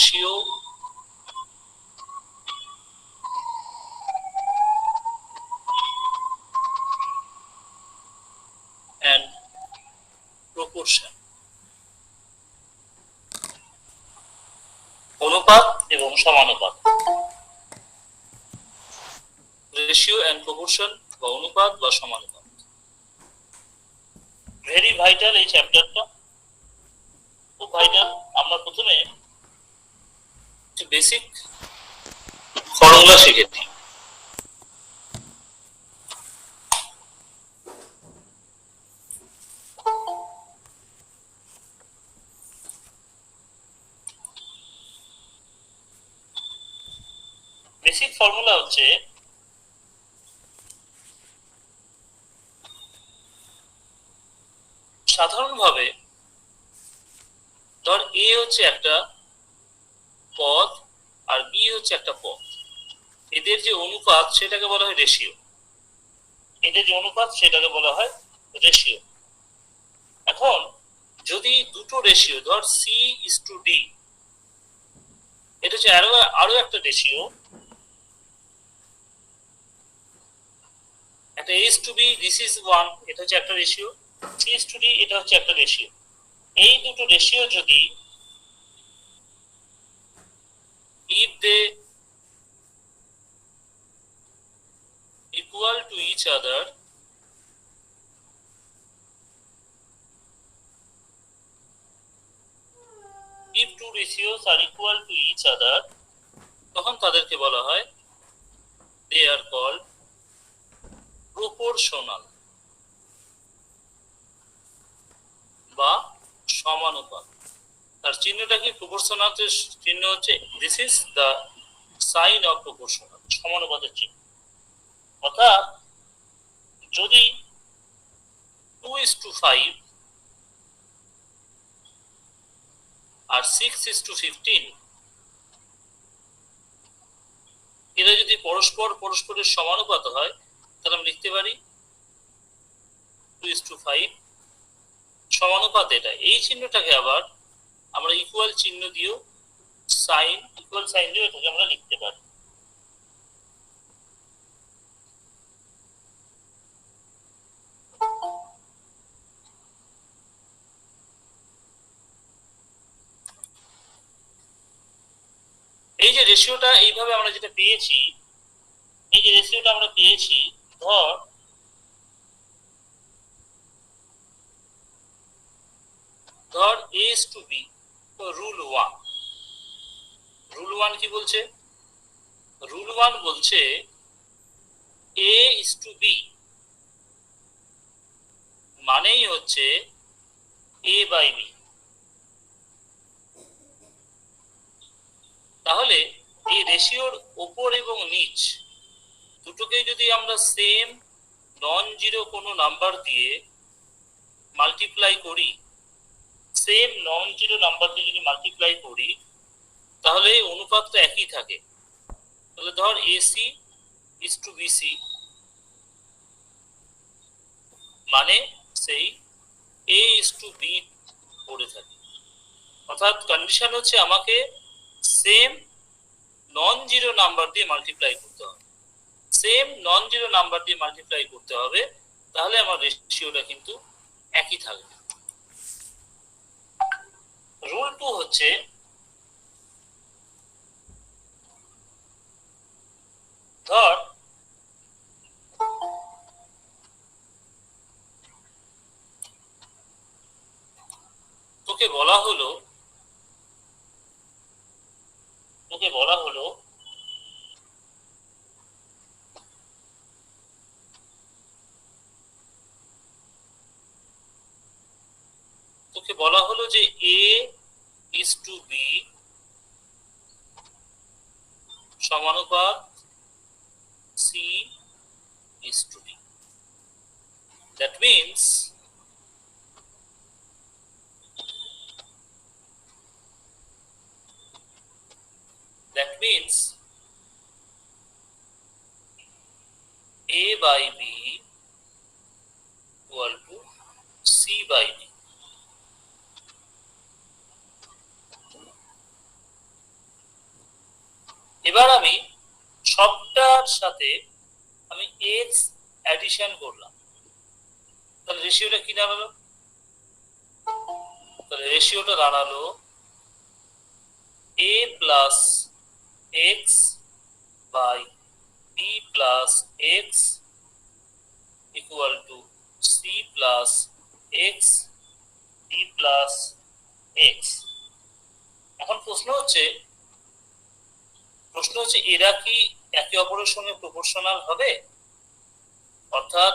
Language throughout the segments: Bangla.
রেশিও and proportion, অনুপাত এবং সমানুপাত। রেশিও এন্ড প্রপোর্শন বা অনুপাত বা সমানুপাত ভেরি ভাইটাল। এই চ্যাপ্টারটা খুব ভাইটাল। আমরা প্রথমে বেসিক ফর্মুলা শিখেছি। বেসিক ফর্মুলা হচ্ছে সাধারণভাবে ধর এ হচ্ছে একটা পদ আর বি হচ্ছে একটা পদ, এদের যে অনুপাত সেটাকে বলা হয় রেশিও। এদের যে অনুপাত সেটাকে বলা হয় রেশিও। এখন যদি দুটো রেশিও ধর সি ইজ টু ডি, এটা হচ্ছে আরো একটা রেশিও, একটা A is to B this is one, এটা হচ্ছে একটা ratio, C is to D এটা হচ্ছে একটা রেশিও। এই দুটো রেশিও যদি if they equal to each other, if two ratios are equal to each other, তখন তাদেরকে বলা হয় they are called proportional বা সমানুপাত। তার চিহ্নটা কি? প্রপোর্শনালের চিহ্ন হচ্ছে this is the sign of proportional, সমানুপাতের চিহ্ন। অর্থাৎ যদি 2:5 আর 6:15 এরা যদি পরস্পরের সমানুপাত হয়, তাহলে আমরা লিখতে পারি 2:5 সমানুপাত এটা। এই চিহ্নটাকে আবার আমরা ইকুয়াল চিহ্ন দিয়েও ইকুয়াল সাইন দিয়ে এটাকে আমরা লিখতে পারি। এই যে রেশিওটা এইভাবে আমরা যেটা পেয়েছি, এই যে রেশিওটা আমরা পেয়েছি, ধর a is to b, তো রুল 1 কি বলছে? রুল 1 বলছে a is to b মানেই হচ্ছে a by b। তাহলে এই রেশিওর উপর এবং নিচ দুটোকেই যদি আমরা সেম নন জিরো কোনো নাম্বার দিয়ে মাল্টিপ্লাই করি, সেম নন জিরো নাম্বার দিয়ে যদি মাল্টিপ্লাই করি, তাহলে অনুপাতটা একই থাকে। তাহলে ধর এসি ইজ টু বিসি মানে সেই এ ইজ টু বি পড়ে থাকে। অর্থাৎ কন্ডিশন হচ্ছে আমাকে সেম নন জিরো নাম্বার দিয়ে মাল্টিপ্লাই করতে হবে, সেম নন জিরো নাম্বার দিয়ে মাল্টিপ্লাই করতে হবে, তাহলে আমার রেশিওটা কিন্তু একই থাকবে। রুল 2 হচ্ছে ধর তোকে বলা হলো যে a is to b সমানুপাত c is to d। That means a by b equal to c by d। সাথে আমি এক্স অ্যাডিশন করলাম, তাহলে রেশিওটা কি দাঁড়ালো? তাহলে রেশিওটা দাঁড়ালো a plus x by b plus x equal to c plus x d plus x. এখন প্রশ্ন হচ্ছে এরা কি একে অপরের সঙ্গে প্রপোর্শনাল হবে? অর্থাৎ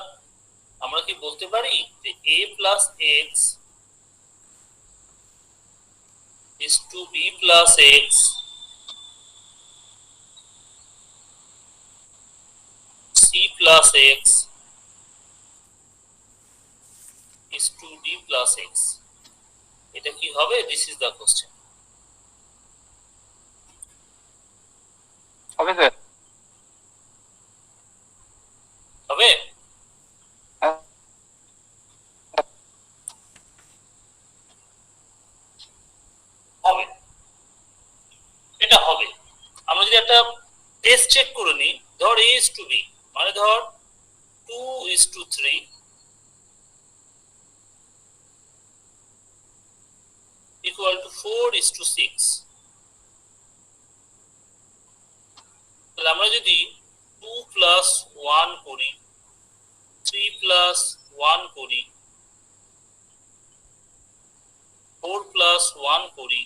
আমরা কি বলতে পারি যে a plus x is to b plus x c plus x is to d plus x, এটা কি হবে? This is the question. হবে স্যার? হবে? হবে, এটা হবে। আমরা যদি একটা টেস্ট চেক করে নিই, ধর a is to b, মানে ধর 2 is to 3 equal to 4 is to 6, তাহলে আমরা যদি 2 plus 1 করি, 3 plus 1 করি, 4 plus 1 করি,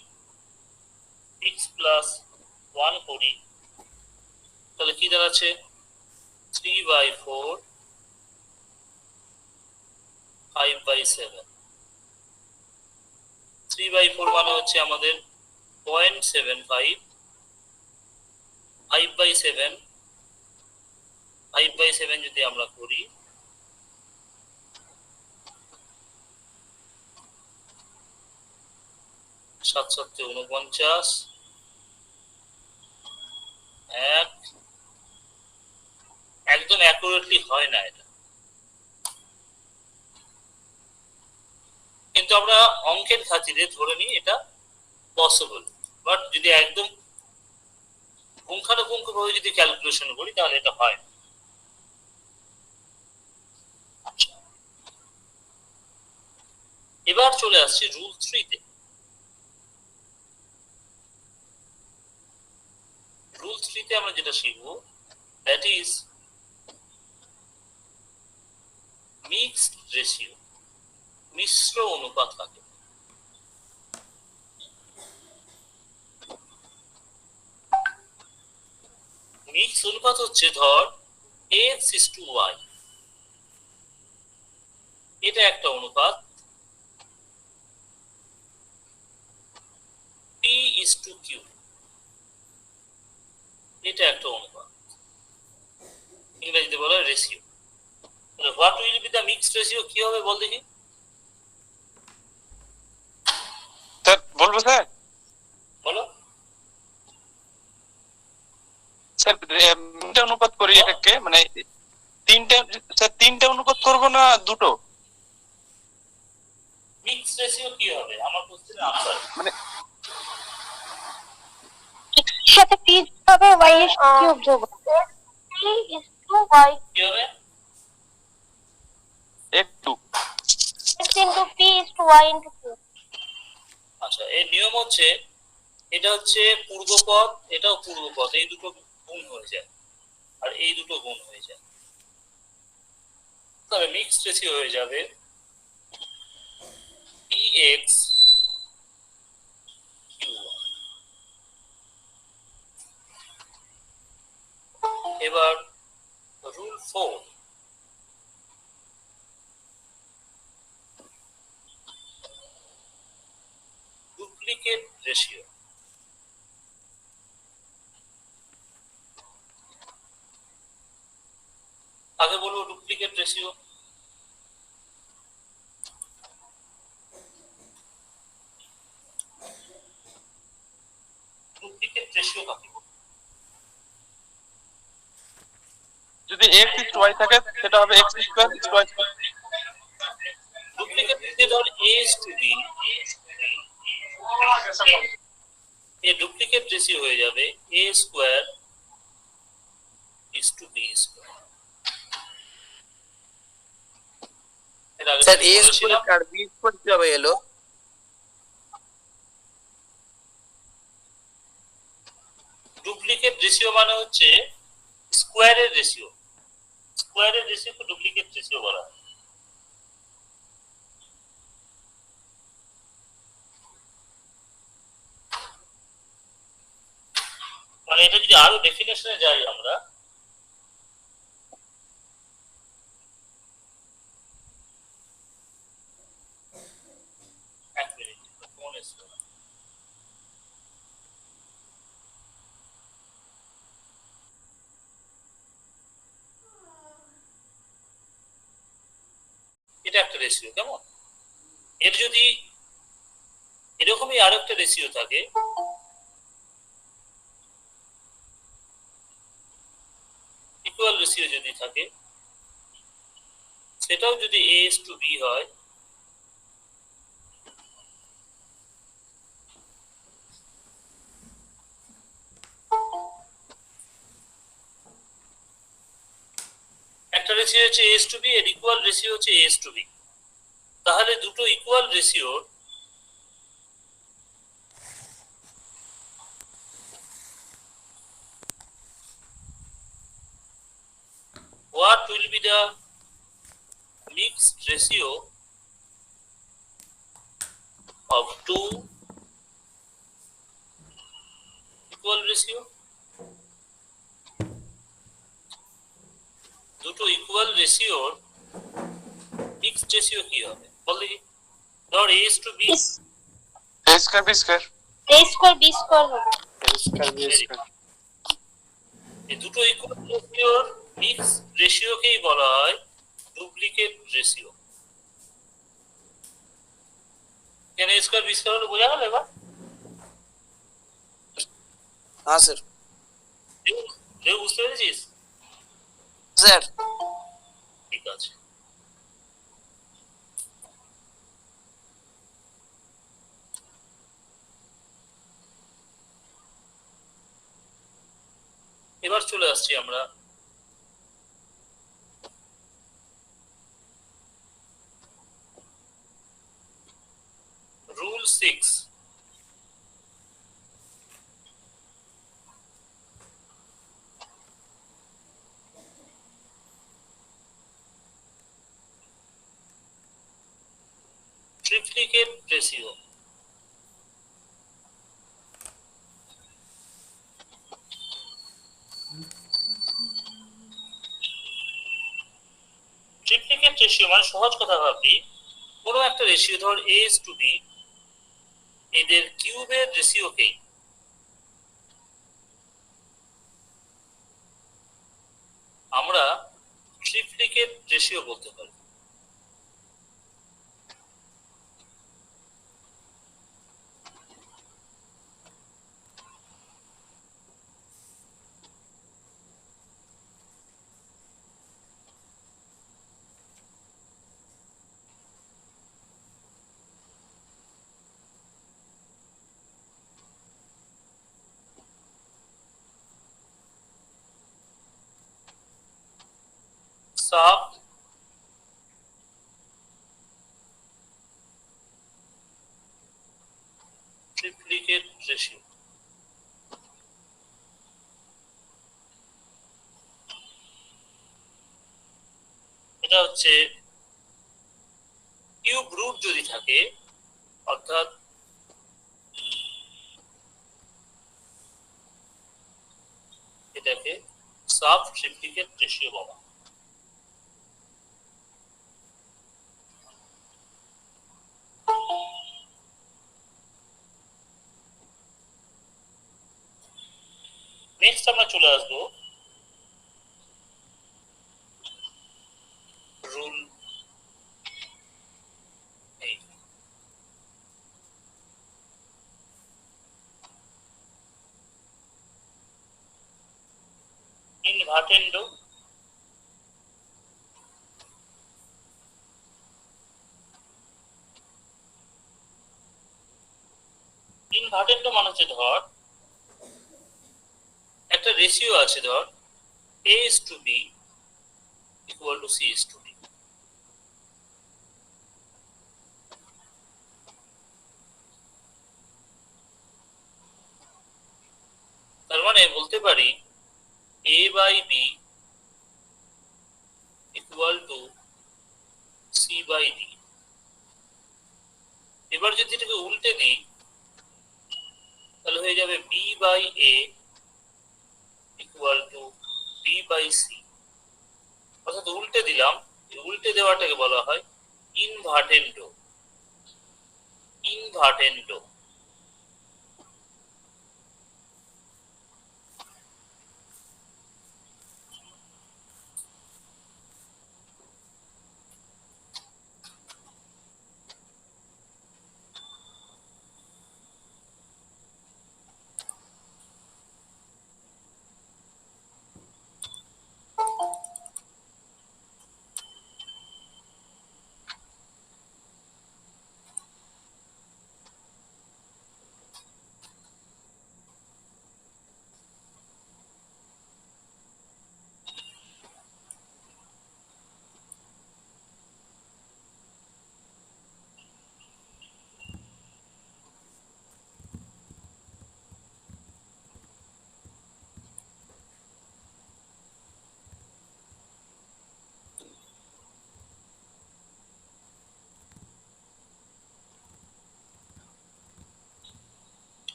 6 plus 1 করি, তাহলে কি দাঁড়াচ্ছে? 3/4 5/7। 3/4 মানে হচ্ছে আমাদের 0.75, 5/7 যদি আমরা করি, সাত সাতে 49, একদম অ্যাকুরেটলি হয় না এটা, কিন্তু আমরা অঙ্কের খাতিরে ধরে নিই এটা পসিবল। বাট যদি একদম পুঙ্খানুপুঙ্খ ভাবে যদি ক্যালকুলেশন করি তাহলে এটা হয় না। এবার চলে আসছি রুল 3-তে। রুল 3-তে আমরা যেটা শিখবো, দ্যাট ইজ মিক্সড রেশিও, মিশ্র অনুপাত কাকে। মিক্স অনুপাত হচ্ছে ধর x is to y, এটা একটা অনুপাত। p is to q, এটা একটা অনুপাত, ইংরেজিতে বলা হয় ratio. What will be the mixed ratio? কি হবে বল দেখি। স্যার বলবো স্যার? বলো। স্যার তিনটা অনুপাত করি এটাকে, মানে তিনটা, স্যার তিনটা অনুপাত করব না দুটো? মিক্সড রেশিও কি হবে আমার কোশ্চেনের আনসার? মানে x এর সাথে p হবে, y এর কিউব যোগ হবে, p is to y কি হবে? একটু x into p is to y into q। আচ্ছা, এর নিয়ম হচ্ছে, এটা হচ্ছে পূর্বপদ, এটাও পূর্বপদ, এই দুটো গুণ হয়ে যায় আর এই দুটো গুণ হয়ে যায়, তবে মিক্সড রেশিও হয়ে যাবে px qy। এবার রুল 4, ডুপ্লিকেট রেশিও। আগে বলবো ডুপ্লিকেট রেশিও। ডুপ্লিকেট রেশিও কাকে বলে? যদি x is to y থাকে সেটা হবে x square is to y square। Duplicate যদি ধর a is to b, এই ডুপ্লিকেট রেশিও হয়ে যাবে a square is to b square. Sir a square আর বি স্কোয়ার কিভাবে এলো? ডুপ্লিকেট রেশিও মানে হচ্ছে স্কোয়ারের রেশিও। স্কোয়ারের রেশিওকে ডুপ্লিকেট রেশিও বলা হয়। মানে এটা যদি আরো ডেফিনেশনে যাই আমরা, এক মিনিট ফোন এসছে। এটা একটা রেশিও, কেমন? এর যদি এরকমই আরো একটা রেশিও থাকে, ইকুয়াল রেশিও যদি থাকে, সেটাও যদি a is to b হয়, একটা রেশিও হচ্ছে a is to b, এর ইকুয়াল রেশিও হচ্ছে a is to b, তাহলে দুটো equal রেশিওর what will be the mixed ratio of two equal ratio? দুটো ইকুয়াল রেশিওর মিক্সড রেশিও কি হবে বল দেখি। ধর a is to b, a square b square. a square b square হবে। A square b square. এই দুটো ইকুয়াল রেশিওর মিক্সড রেশিওকেই বলা হয় ডুপ্লিকেট রেশিও। কেন a স্কোয়ার বি স্কোয়ার হলো বোঝা গেল এবার? হ্যাঁ স্যার। কেউ বুঝতে পেরেছিস? স্যার ঠিক আছে। এবার চলে আসছি আমরা রুল 6। ট্রিপ্লিকেট রেশিও। ট্রিপ্লিকেট রেশিও মানে সহজ কথা ভাবি, কোনো একটা রেশিও ধর a is to b, এদের কিউবের রেশিওকেই আমরা ট্রিপ্লিকেট রেশিও বলতে পারি। Sub ট্রিপ্লিকেট ratio. এটা হচ্ছে কিউব রুট যদি থাকে, অর্থাৎ এটাকে সাব ট্রিপ্লিকেট রেশিও বলা। নেক্সট আমরা চলে আসবো রুল 8। ইনভার্টেন্ডো ইনভার্টেন্ডো মানে হচ্ছে ধর একটা রেশিও আছে, ধর A is to B equal to C is to D. তার মানে বলতে পারি A by B equal to C by D. এবার যদি এটাকে উল্টে দিই তাহলে হয়ে যাবে B by A equal to D by C. অর্থাৎ উল্টে দিলাম, উল্টে দেওয়াটাকে বলা হয় ইনভার্টেন্ডো। ইনভার্টেন্ডো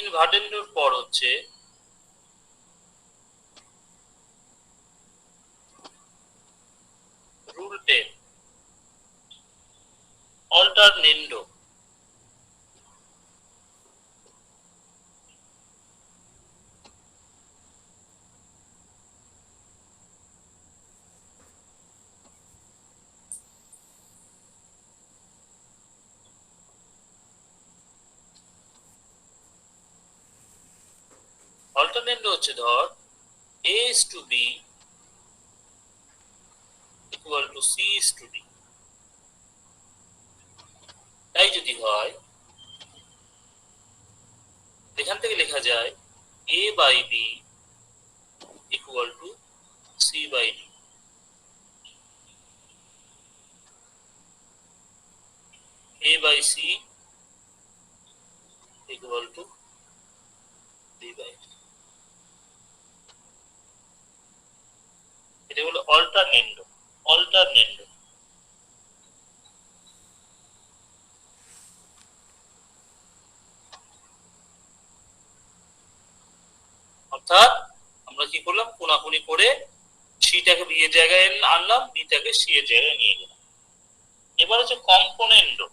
ইনভার্টেন্ডোর পর হচ্ছে রুল 10 অল্টারনেন্ডো। অল্টারনেন্ডো হচ্ছে ধর A is to B equal to C is to D। তাই যদি হয় এখান থেকে লেখা যায় A by B equal to C by D। A by C equal to D by D। এটা হলো অল্টারনেন্ডো। অল্টারনেন্ডো অর্থাৎ আমরা কি করলাম, কোনাকুনি করে সিটাকে বি এর জায়গায় আনলাম, বিটাকে সি এর জায়গায় নিয়ে গেলাম। এবার হচ্ছে কম্পোনেন্ডো।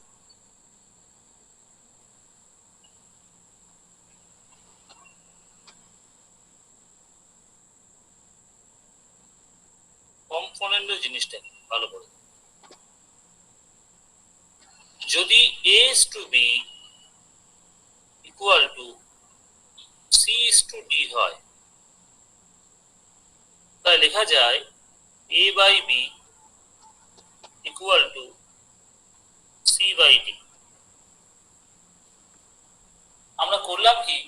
কম্পোনেন্ডো জিনিসটা ভালো করে, যদি A is to B equal to C is to D হয় তাই লেখা যায় A by B equal to C by D। আমরা করলাম কি,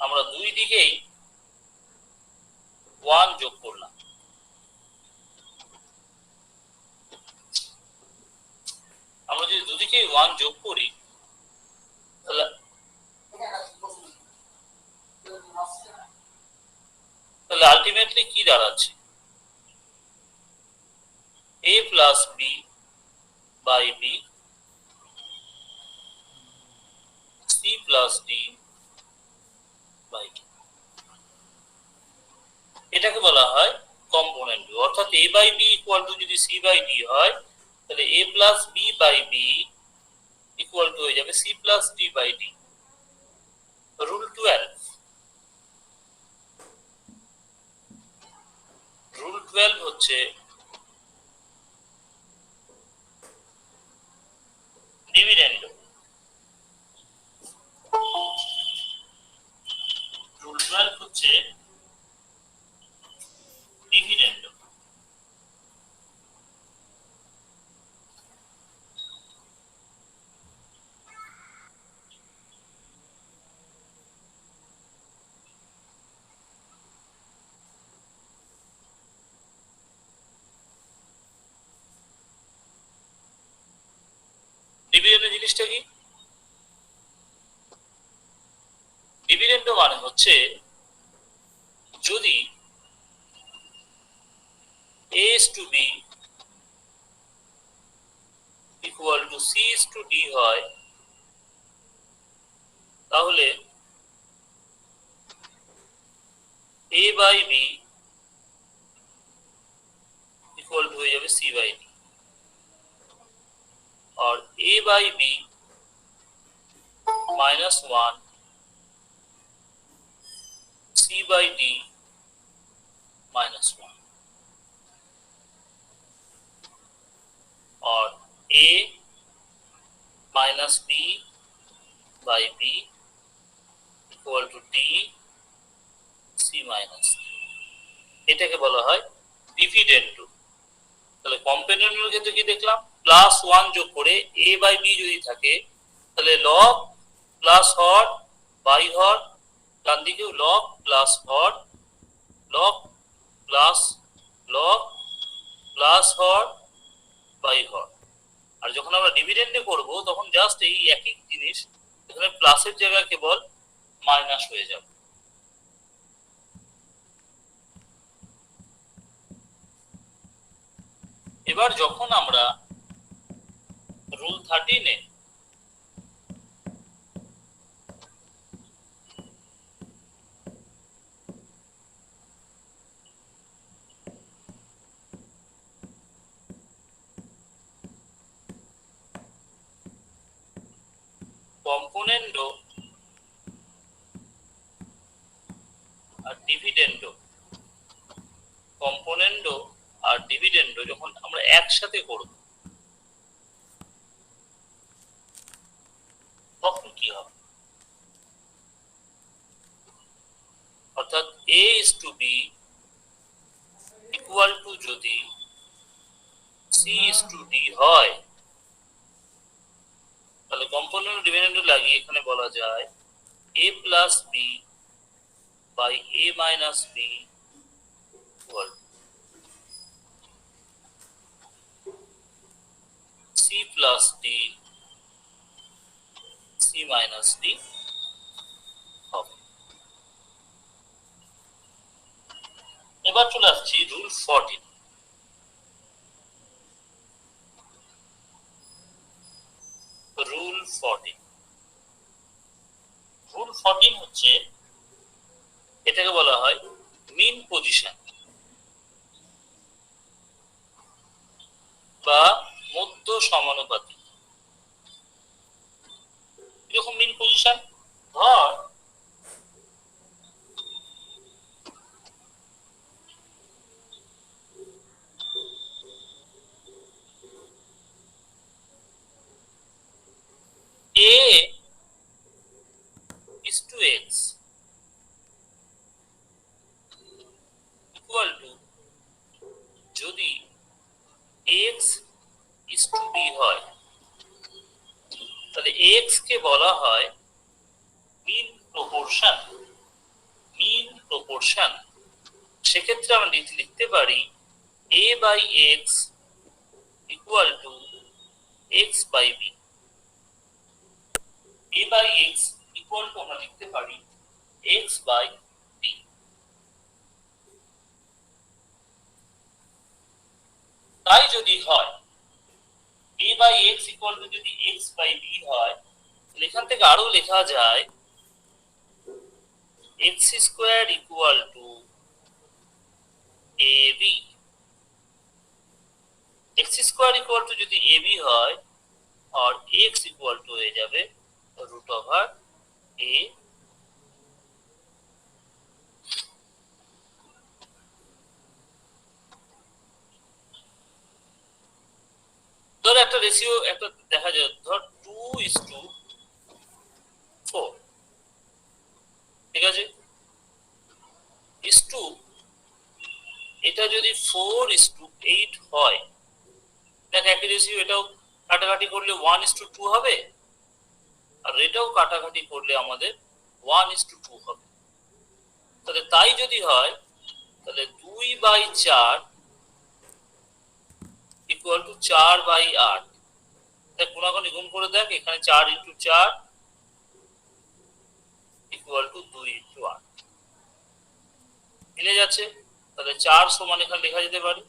আমরা দুই দিকেই 1 যোগ করলাম। আমরা যদি দুদিকেই 1 যোগ করি তাহলে আলটিমেটলি কি দাঁড়াচ্ছে, A plus B by B C plus D by D। এটাকে বলা হয় কম্পোনেন্ট। অর্থাৎ A by B equal to যদি C by D হয় তাহলে A plus B by B equal to হয়ে যাবে C plus D by D। Rule 12। Rule 12 হচ্ছে ডিভিডেন্ডো। রুল 12 হচ্ছে ডিভিডেন্ডো। ডিভিডেন্ডের জিনিসটা কি? ডিভিডেন্ড মানে হচ্ছে যদি a is to b equal to c is to d হয় তাহলে a by b equal to হয়ে যাবে c by d और a by b minus 1 c by d minus 1 और a minus b by b equal to d c minus d এটাকে বলা হয় ডিভিডেন্ড। তাহলে কম্পোনেন্টের ক্ষেত্রে কি দেখলাম, প্লাস 1 যোগ করে a বাই b যদি থাকে তাহলে লগ প্লাস হর বাই হর, ডান দিকেও লগ প্লাস হর, লগ প্লাস লগ প্লাস হর বাই হর। আর যখন আমরা ডিভিডেন্ডে করব তখন জাস্ট এই একই জিনিস এখানে প্লাসের জায়গায় কেবল মাইনাস হয়ে যাবে। এবার যখন আমরা রুল 13-এ কম্পোনেন্ডো আর ডিভিডেন্ডো আর ডিভিডেন্ডো যখন আমরা একসাথে করব তখন কি হবে, অর্থাৎ a is to b equal to যদি c is to d হয় তাহলে কম্পোনেন্ট ডিভিডেন্ড লাগিয়ে এখানে বলা যায় a plus b by a minus b equal c plus d c minus d হবে। এবার চলে আসছি রুল 14। রুল 14 হচ্ছে, এটাকে বলা হয় মিন পজিশন বা মধ্য সমানুপাতি। এরকম মিন পজিশন, ধর a is to x equal to যদি x is to b হয় তাহলে x কে বলা হয় মিন প্রপোর্শন। সেক্ষেত্রে আমরা লিখতে পারি a by x equal to x by b। a by x equal to আমরা লিখতে পারি x by b। তাই যদি হয় a by x equal to যদি x by b হয় তাহলে এখান থেকে আরো লেখা যায় x square equal to ab। x square equal to যদি ab হয় আর x equal to হয়ে যাবে root over a। ধর একটা রেশিও একটা দেখা যায়, ধর 2:4, ঠিক আছে, is to এটা যদি 4:8 হয়, দেখ একই রেশিও, এটাও কাটাকাটি করলে 1:2 হবে আর এটাও কাটাকাটি করলে আমাদের 1:2 হবে। তাহলে তাই যদি হয় তাহলে 2/4 equal to 4/8 দেখ কোনাকুনি গুণ করে দেখ, এখানে 4 ইন্টু 4 ইকুয়াল টু 2 ইন্টু 8 মিলে যাচ্ছে। তাহলে 4 সমান এখানে লেখা যেতে পারে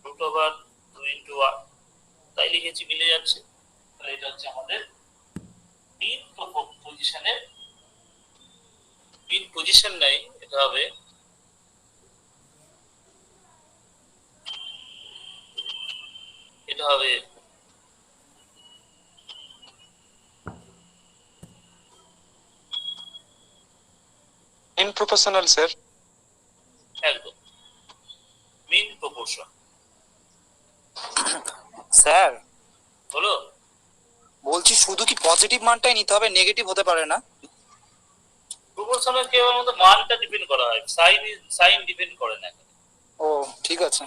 রুট ওভার 2 ইন্টু 8, তাই লিখেছি, মিলে যাচ্ছে। তাহলে এটা হচ্ছে আমাদের পিন পজিশনের পিন পজিশন নাই, এটা হবে এটা হবে ইন প্রপোর্শনাল স্যার। একদম মিন প্রপোর্শন। স্যার হলো? বলছি শুধু কি পজিটিভ মানটাই নিতে হবে, নেগেটিভ হতে পারে না? প্রপোর্শনের কেবল মধ্যে মানটা ডিপেন্ড করা হয়, সাইন ডিপেন্ড করে না। ও ঠিক আছে।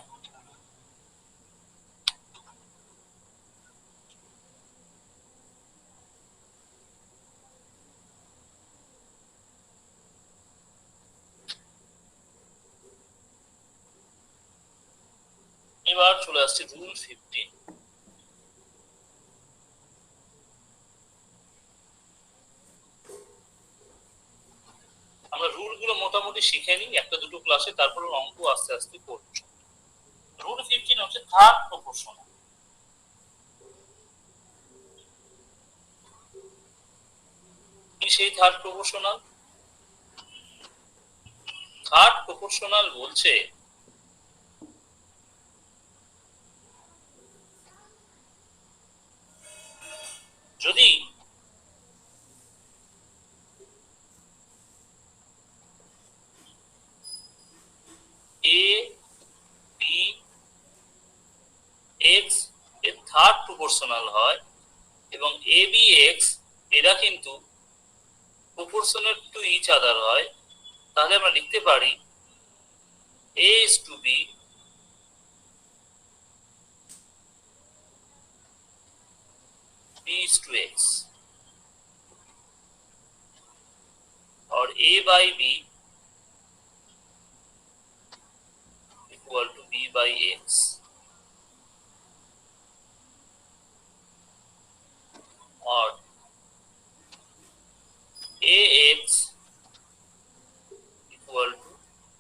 এবার চলে আসছে রুল 15। আমরা রুল গুলো মোটামুটি শিখে নিই একটা দুটো ক্লাসে, তারপর অঙ্ক আস্তে আস্তে করব। রুল 15 হচ্ছে থার্ড প্রপোর্শনাল। কি সেই থার্ড প্রপোর্শনাল? থার্ড প্রপোর্শনাল বলছে যদি এ বি এক্স এর থার্ড প্রপোর্শনাল হয় এবং এ বি এক্স এরা কিন্তু প্রপোর্শনাল টু ইচ আদার হয়, তাহলে আমরা লিখতে পারি a is to b b is to x, or a by b equal to b by x, or ax equal to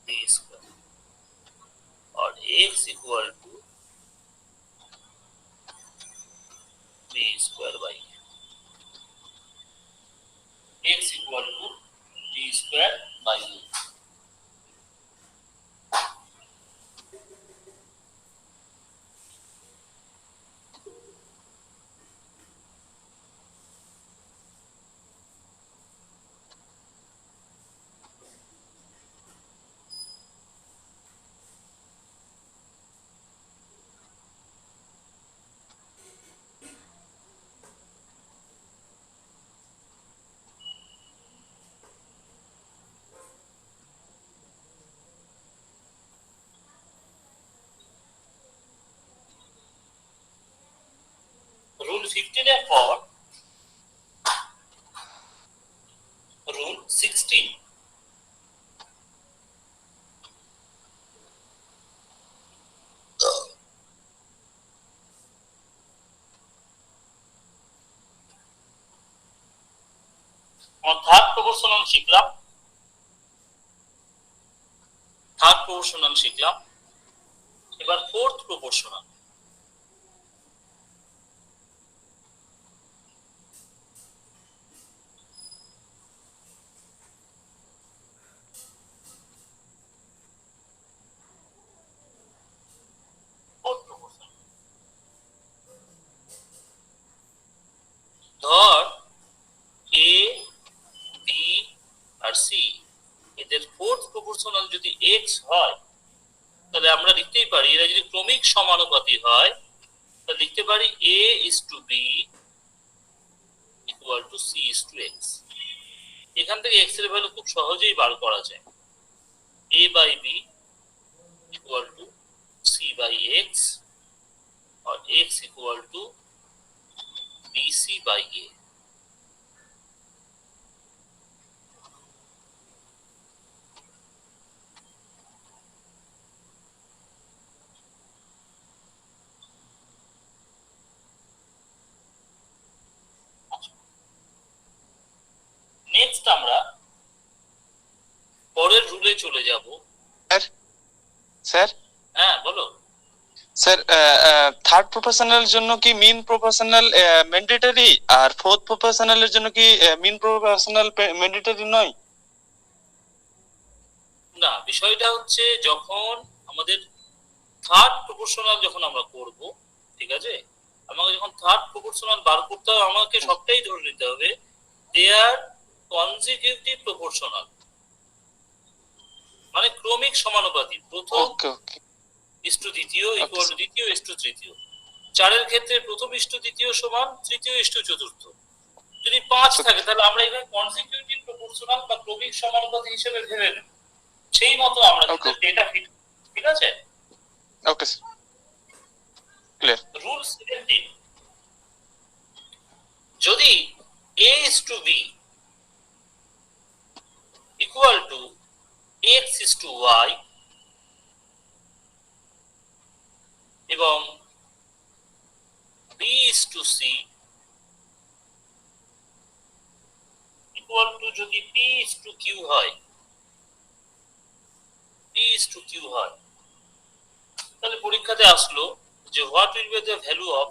b square, or x equal to b square by x equal to b square by a. Rule 15 এর পর রুল 16। থার্ড প্রপোর্শনাল শিখলাম, এবার ফোর্থ প্রপোর্শনাল। ধর এ বি আর সি এদের ফোর্থ প্রপোর্শনাল যদি এক্স হয়, তাহলে আমরা লিখতেই পারি এরা যদি ক্রমিক সমানুপাতি হয়, তাহলে লিখতে পারি A is to B equal to C is to X. এখান থেকে এক্স এর ভ্যালু খুব সহজেই বার করা যায়, A by B equal to C by X, और x equal to bc by a। Next আমরা পরের রুলে চলে যাব। স্যার হ্যাঁ বলো। স্যার থার্ড প্রফেশনালের জন্য কি মিন প্রফেশনাল ম্যান্ডেটরি, আর ফোর্থ প্রফেশনালের জন্য কি মিন প্রফেশনাল ম্যান্ডেটরি নয়? না, বিষয়টা হচ্ছে যখন আমাদের থার্ড প্রপোর্শনাল যখন আমরা করব, ঠিক আছে, আমাকে যখন থার্ড প্রপোর্শনাল বার করতে হবে আমাকে সবটাই ধরে নিতে হবে দে আর কনজিকিউটিভ প্রপোর্শনাল, মানে ক্রমিক সমানুপাতিক। প্রথম ওকে ওকে ইস্টু দ্বিতীয় ইকুয়াল টু দ্বিতীয় ইস্টু তৃতীয়। চারের ক্ষেত্রে প্রথম ইস্টু দ্বিতীয় সমান তৃতীয় ইস্টু চতুর্থ। যদি 5 থাকে তাহলে আমরা এখানে কনজিকিউটিভ প্রপোর্শনাল বা ক্রমিক সমানুপাতিক হিসেবে ভেবে নেব। সেই মতো আমরা ডেটা ফিট, ঠিক আছে। Okay sir, clear. রুল 17, যদি a is to b equal to x is to y এবং b is to c equal to যদি p is to q হয়, p is to q হয়, তাহলে পরীক্ষাতে আসলো যে what will be the value of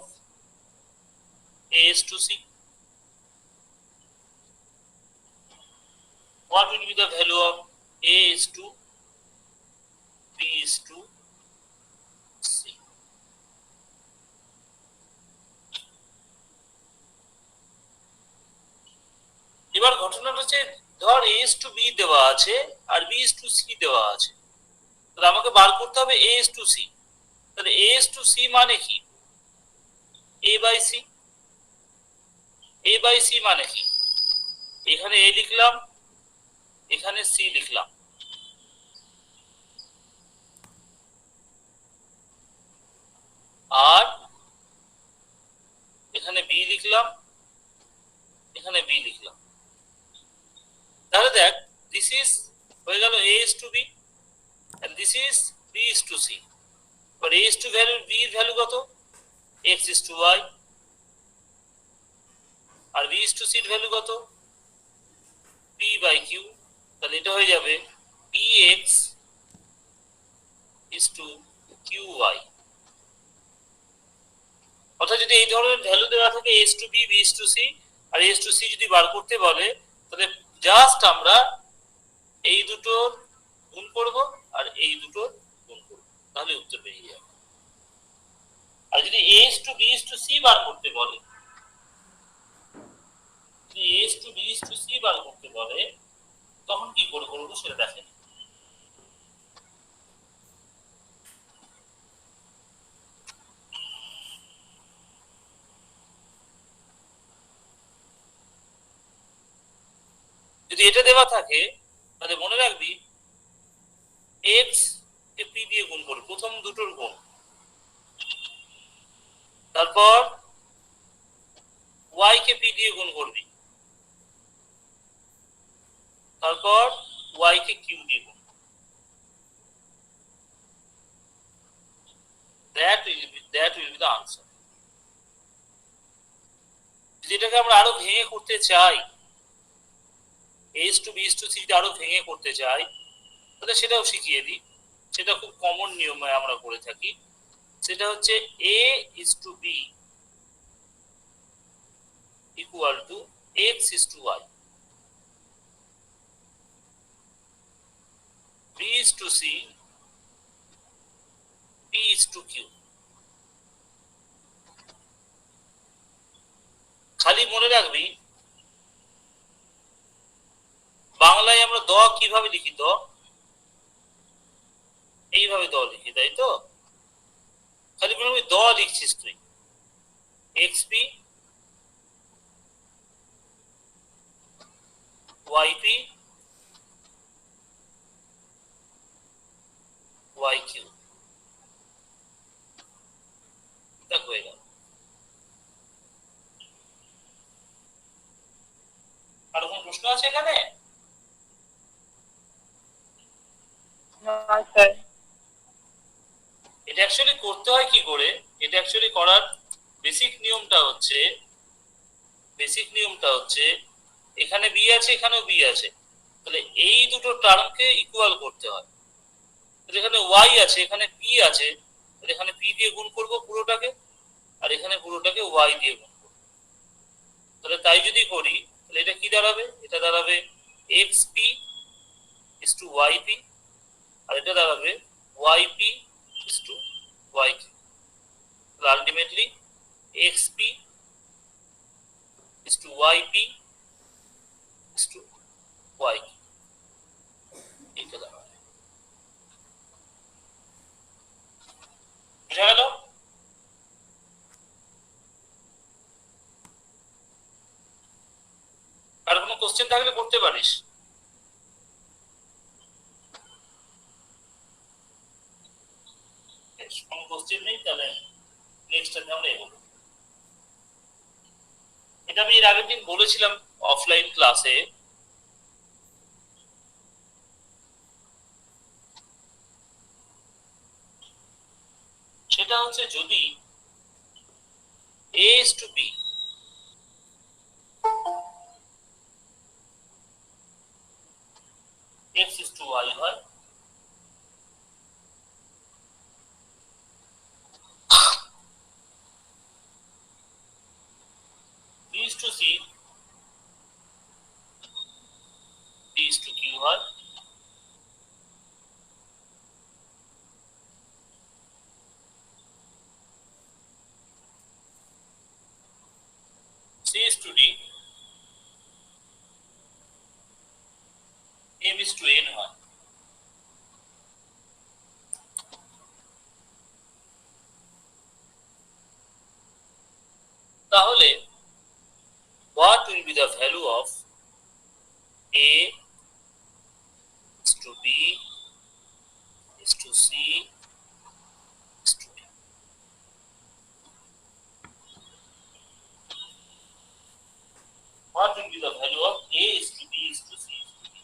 a is to c, what will be the value of a is to b is to c। এবার ঘটনাটা হচ্ছে ধর a is to b দেওয়া আছে আর b is to c দেওয়া আছে, তাহলে আমাকে বার করতে হবে a is to c। তাহলে a is to c মানে কি? a by c। a by c মানে কি? এখানে a লিখলাম, এখানে c লিখলাম, আর এখানে b লিখলাম, এখানে b লিখলাম। তাহলে দেখ দিস ইজ হয়ে গেল a is to b and this is b is to c। but a is to value b এর ভ্যালু কত? x is to y, আর b is to c এর ভ্যালু কত? p by q। তাহলে এটা হয়ে যাবে px is to qy। অর্থাৎ যদি এই ধরনের ভ্যালু দেওয়া থাকে a is to b, b is to c R a is to c যদি বার করতে বলে, তাহলে জাস্ট আমরা এই দুটোর গুণ করব আর এই দুটোর গুণ করব, তাহলে উত্তর বেরিয়ে যাবে। আর যদি a is to b is to c বার করতে বলে, যদি a is to b is to c বার করতে বলে তখন কি করে করব সেটা দেখেন। যদি এটা দেওয়া থাকে তাহলে মনে রাখবি x কে p দিয়ে গুণ করবি, প্রথম দুটোর গুণ, তারপর y কে p দিয়ে গুণ করবি, তারপর y কে q দিয়ে গুণ। that will be the answer। যেটাকে আমরা আরো ভেঙে করতে চাই, a is to b is to c আরো ভেঙে করতে চাই, তাহলে সেটাও শিখিয়ে দিই। সেটা খুব কমন নিয়মে আমরা করে থাকি। সেটা হচ্ছে a is to b equal to x is to y, b is to c, p is to q। খালি মনে রাখবি বাংলায় আমরা দ কিভাবে লিখি? দ এইভাবে দ লিখি, তাই তো? খালি মনে রাখবি দ লিখছিস তুই, xp yp yq, দেখ হয়ে গেল। আর কোনো প্রশ্ন আছে এখানে? এটা অ্যাকচুয়ালি করতে হয় কি করে? এটা অ্যাকচুয়ালি করার বেসিক নিয়মটা হচ্ছে এখানে বি আছে, এখানেও বি আছে, তাহলে এই দুটো টার্মকে ইকুয়াল করতে হয়। এখানে ওয়াই আছে, এখানে পি আছে, তাহলে এখানে পি দিয়ে গুণ করব পুরোটাকে, আর এখানে পুরোটাকে ওয়াই দিয়ে গুণ করব। তাহলে তাই যদি করি তাহলে এটা কি দাঁড়াবে? এটা দাঁড়াবে X P is to Y P, আর এটা দাঁড়াবে Y P is to Y Q. তাহলে ultimately X P is to Y P is to Y Q এটা দাঁড়াবে। বুঝা গেল? আর কোনো কোশ্চেন থাকলে করতে পারিস। কোনো কোশ্চেন নেই, তাহলে নেক্সট টাইম আমরা এগোবো। এটা আমি এর আগের দিন বলেছিলাম অফলাইন ক্লাসে। সেটা হচ্ছে যদি a is to b, x is to y হয়, b is to c, d is to q হয়, c is to d, m is to n হয়। তাহলে what will be the value of a is to b is to c is to d? What will be the value of a is to b is to c is to d?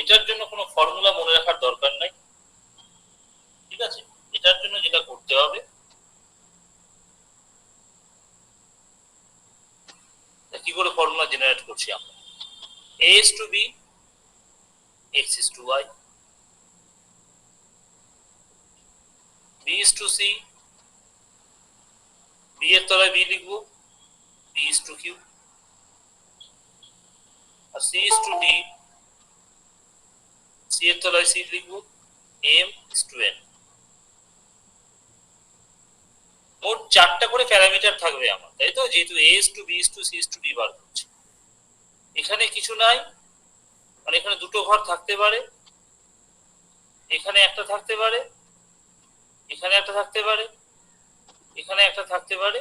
এটার জন্য কোনো ফর্মুলা মনে রাখার দরকার নাই, ঠিক আছে? এটার জন্য যেটা করতে হবে, কি করে ফর্মুলা জেনারেট করছি আমরা? a is to b, x is to y, b is to c, b এর তলায় b লিখবো, b is to q, R c is to d, c এর তলায় c লিখবো, m is to n। মোট 4টা করে প্যারামিটার থাকবে আমার, তাই তো? যেহেতু a is to b is to c is to d বার করছি, এখানে কিছু নাই, মানে এখানে দুটো ঘর থাকতে পারে, এখানে একটা থাকতে পারে, এখানে একটা থাকতে পারে, এখানে একটা থাকতে পারে।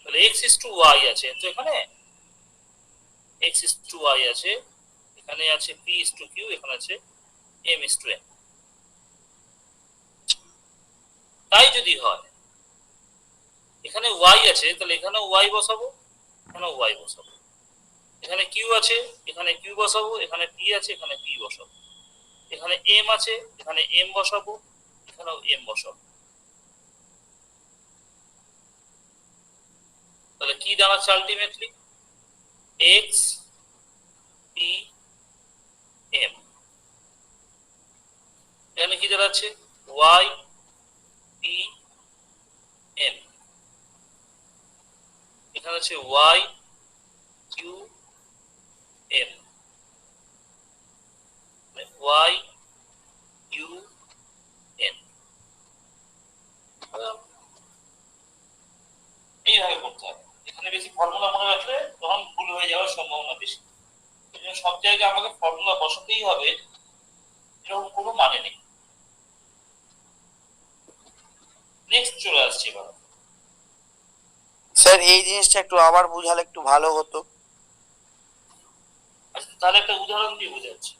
তাহলে x is to y আছে, তো এখানে x is to y আছে, এখানে আছে p is to q, এখানে আছে m is to n। তাই যদি হয় এখানে y আছে, তাহলে এখানেও y বসাবো, এখানেও y বসাবো, এখানে q আছে, এখানে q বসাবো, এখানে p আছে, এখানে p বসাবো, এখানে m আছে, এখানে m বসাবো, এখানেও m বসাবো। তাহলে কি দাঁড়াচ্ছে আলটিমেটলি? x p m। এখানে কি দাঁড়াচ্ছে? y p m। এখানে আছে y q m, y q n। এইভাবে করতে হবে। এখানে বেশি ফর্মুলা মনে রাখলে তখন ভুল হয়ে যাওয়ার সম্ভাবনা বেশি। এই জন্য সব জায়গায় আমাকে ফর্মুলা বসাতেই হবে, এরকম কোনো মানে নেই। নেক্সট চলে আসছে এবার। স্যার এই জিনিসটা একটু আবার বুঝালে একটু ভালো হতো। আচ্ছা তাহলে একটা উদাহরণ দিয়ে বোঝাচ্ছি।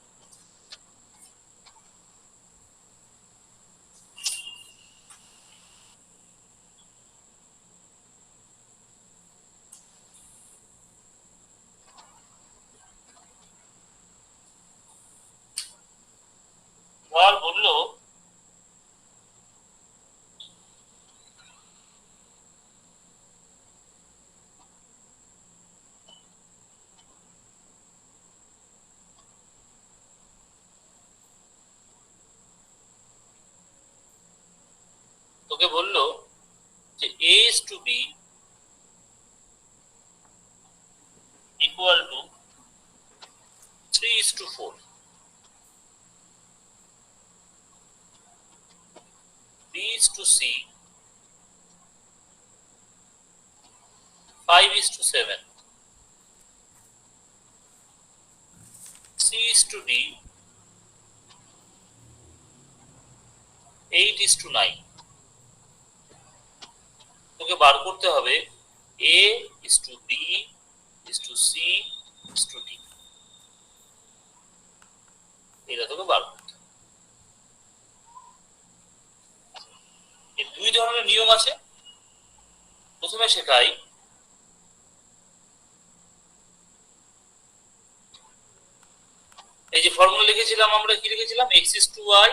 ধর বললো তোকে বললো যে a is to b equal to 3 is to 4, b is to c 5 is to 7, c is to d 8 is to 9। তোকে বার করতে হবে a is to b is to c is to d, এটা তোকে বার করতে হবে। এই দুই ধরনের নিয়ম আছে। প্রথমে শেখাই এই যে ফর্মুলা লিখেছিলাম আমরা, কি লিখেছিলাম, x is to y,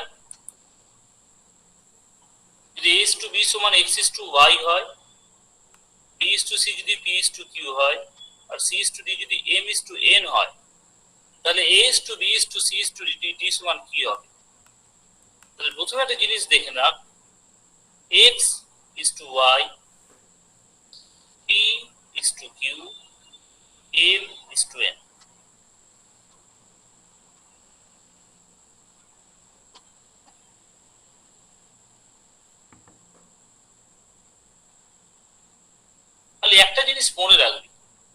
যদি a is to b সমান x is to y হয়, b is to c যদি p is to q হয়, আর c is to d যদি m is to n হয়, তাহলে a is to b is to c is to d সমান কি হবে? তাহলে প্রথমে একটা জিনিস দেখে না, x is to y, p is to q, m is to n। তাহলে একটা জিনিস মনে রাখবি,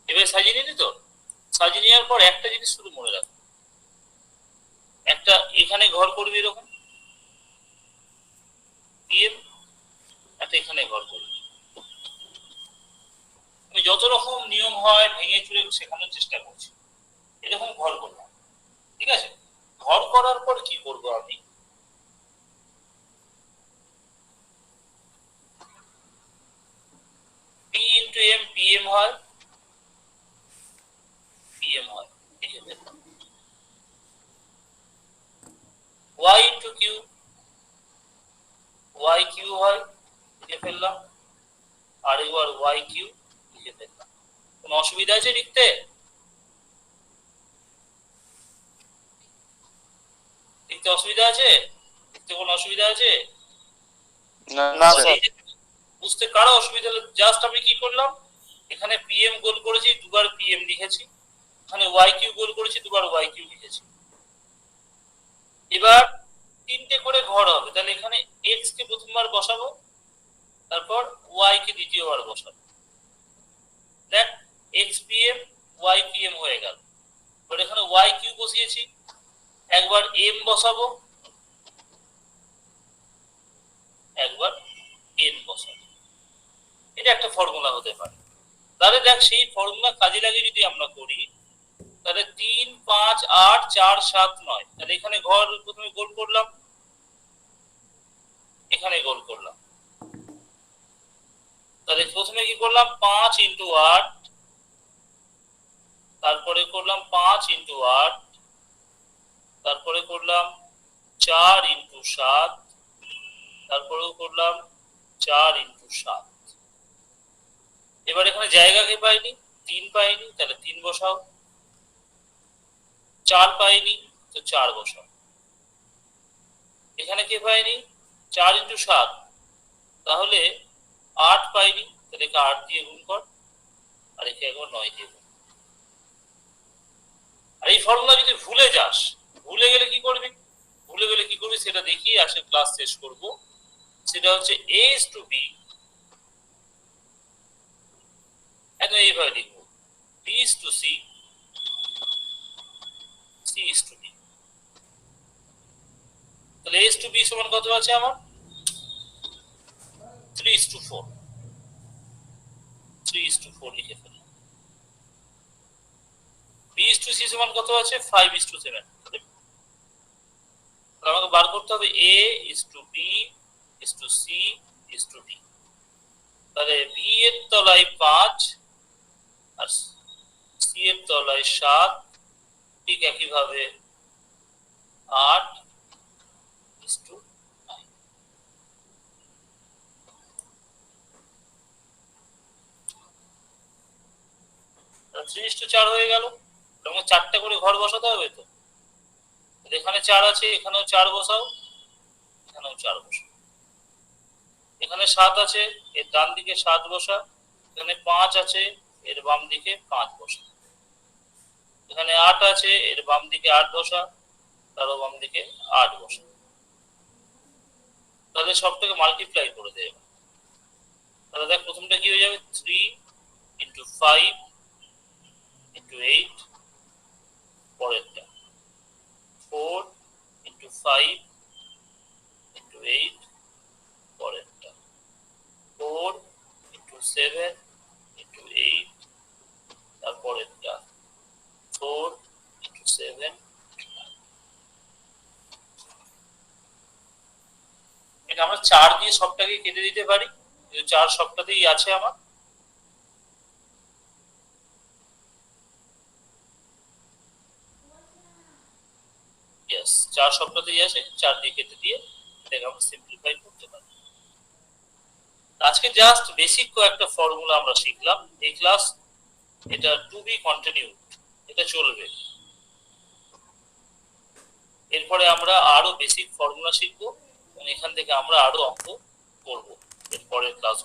এবারে সাজিয়ে নিলি তো, সাজিয়ে নেওয়ার পর একটা জিনিস শুধু মনে রাখবি, একটা এখানে ঘর করবি এরকম pm, একটা এখানে ঘর করবি। আমি যত রকম নিয়ম হয় ভেঙে চুরে শেখানোর চেষ্টা করছি, এরকম ঘর করলাম, ঠিক আছে? ঘর করার পর কি করব আমি, p into m pm হয়, pm হয়, লিখে ফেললাম। y into q yq হয়, লিখে ফেললাম। আর এবার yq লিখে ফেললাম। কোনো অসুবিধা আছে লিখতে? লিখতে অসুবিধা আছে? লিখতে কোনো অসুবিধা আছে? না স্যার। স্যার। এই যে বুঝতে কারো অসুবিধা হলে জাস্ট আমি কি করলাম, এখানে pm গোল করেছি, দুবার pm লিখেছি, এখানে yq গোল করেছি, দুবার yq লিখেছি। এবার তিনটে করে ঘর হবে, তাহলে এখানে x কে প্রথমবার বসাবো, তারপর y কে দ্বিতীয়বার বসাবো। দেখ x pm y pm হয়ে গেল। এবার এখানে yq বসিয়েছি, একবার m বসাবো, একবার n বসাবো। এটা একটা ফর্মুলা হতে পারে। তাহলে দেখ সেই ফর্মুলা কাজে লাগিয়ে যদি আমরা করি, তাহলে 3 5 8 4 7 9, তাহলে এখানে ঘর প্রথমে গোল করলাম, এখানে গোল করলাম। তাহলে প্রথমে কি করলাম, 5 into 8, তারপরে করলাম 5 into 8, তারপরে করলাম 4 into 7, তারপরেও করলাম 4 into 7। এবার এখানে জায়গা কে পাইনি, 3 পাইনি, তাহলে 3 বসাও। 4 পাইনি, তো 4 বসাও। এখানে কে পাইনি, 4 into 7, তাহলে 8 পাইনি, তাহলে একে 8 দিয়ে গুণ কর, আর একে একবার 9 দিয়ে গুণ। আর এই ফর্মুলা যদি ভুলে যাস, ভুলে গেলে কি করবি, ভুলে গেলে কি করবি সেটা দেখিয়ে আসে ক্লাস শেষ করব। সেটা হচ্ছে a is to b, একদম এইভাবে লিখবো, b is to c, c is to d। তাহলে a is to b সমান কত আছে আমার, 3 is to 4, 3 3:4 লিখে ফেললাম। B:C সমান কত আছে? 5:7। আমাকে বার করতে হবে A:B:C:D। তাহলে B এর তলায় 5 আর C এর তলায় 7, ঠিক একইভাবে 8:9। 3:4 হয়ে গেল। এবং 4টে করে ঘর বসাতে হবে তো। এখানে 4 আছে, এখানেও 4 বসাও, এখানেও 4 বসাও। এখানে 7 আছে, এর ডান দিকে 7 বসা। এখানে 5 আছে, এর বাম দিকে 5 বসা। এখানে 8 আছে, এর বাম দিকে 8 বসা, তারও বাম দিকে 8 বসা। তাহলে সবটাকে মাল্টিপ্লাই করে দেবে। তাহলে দেখ প্রথমটা কি হয়ে যাবে? 3 × 5 × 8, পরেরটা 4 × 5 × 8, পরেরটা 4 × 7 × 8, তারপরেরটা 4 × 7 × 9। এটা আমরা 4 দিয়ে সবটাকে কেটে দিতে পারি, 4 সবটাতেই আছে আমার। ইয়েস, 4 সবটাতেই আছে, 4 দিয়ে কেটে দিয়ে এটাকে আমরা সিম্পলিফাই করতে পারি। আজকে জাস্ট বেসিক কয়েকটা ফর্মুলা আমরা শিখলাম। এই ক্লাস এটা টু বি কন্টিনিউড, এটা চলবে। এরপরে আমরা আরো বেসিক ফর্মুলা শিখবো এবং এখান থেকে আমরা আরো অঙ্ক করবো এরপরের ক্লাস।